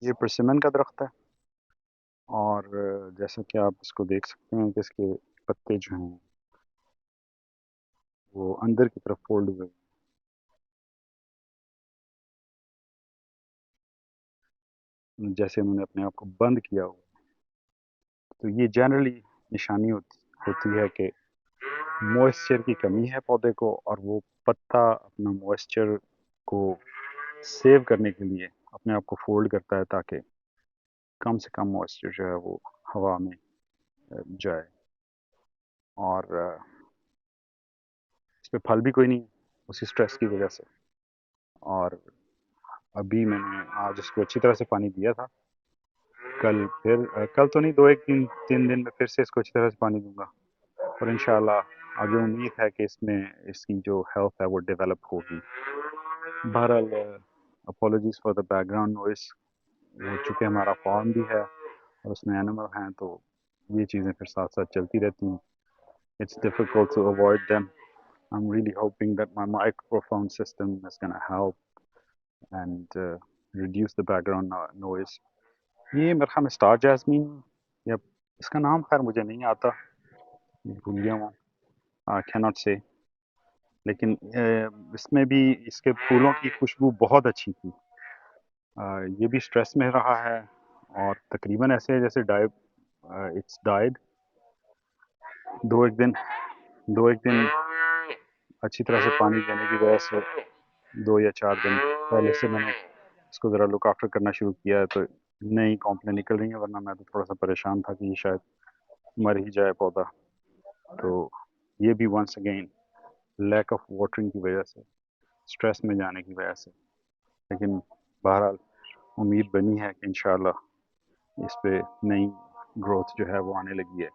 یہ پرسمن کا درخت ہے، اور جیسا کہ آپ اس کو دیکھ سکتے ہیں کہ اس کے پتے جو ہیں وہ اندر کی طرف فولڈ ہوئے، جیسے انہوں نے اپنے آپ کو بند کیا ہوا. تو یہ جنرلی نشانی ہوتی ہے کہ موئسچر کی کمی ہے پودے کو، اور وہ پتا اپنا موئسچر کو سیو کرنے کے لیے اپنے آپ کو فولڈ کرتا ہے تاکہ کم سے کم موئسچر جو ہے وہ ہوا میں جائے. اور اس پہ پھل بھی کوئی نہیں اسی سٹریس کی وجہ سے. اور ابھی میں نے آج اس کو اچھی طرح سے پانی دیا تھا. کل تو نہیں، 2 3 دن میں پھر سے اس کو اچھی طرح سے پانی دوں گا، اور انشاءاللہ آگے امید ہے کہ اس میں اس کی جو ہیلتھ ہے وہ ڈیولپ ہوگی. بہرحال apologies for the background noise. وہ چونکہ ہمارا فارم بھی ہے اور اس میں اینیمل ہیں، تو یہ چیزیں پھر ساتھ ساتھ چلتی رہتی ہیں. It's difficult to avoid them. I'm really hoping that my microphone system is going to help and reduce the background noise. یہ میرے خیال میں اسٹار جیسمین، یا اس کا نام خیر مجھے نہیں آتا، بھول گیا ہوں، I cannot say. لیکن اس میں بھی اس کے پھولوں کی خوشبو بہت اچھی تھی. یہ بھی سٹریس میں رہا ہے، اور تقریباً ایسے ہے جیسے اٹس ڈائڈ. دو ایک دن اچھی طرح سے پانی دینے کی وجہ سے 2 یا 4 دن پہلے سے میں نے اس کو ذرا لک آفٹر کرنا شروع کیا ہے، تو نئی کمپلین نکل رہی ہیں، ورنہ میں تو تھوڑا سا پریشان تھا کہ یہ شاید مر ہی جائے پودا. تو یہ بھی once again leak of watering کی وجہ سے، سٹریس میں جانے کی وجہ سے. لیکن بہرحال امید بنی ہے کہ انشاءاللہ اس پہ نئی گروتھ جو ہے وہ آنے لگی ہے.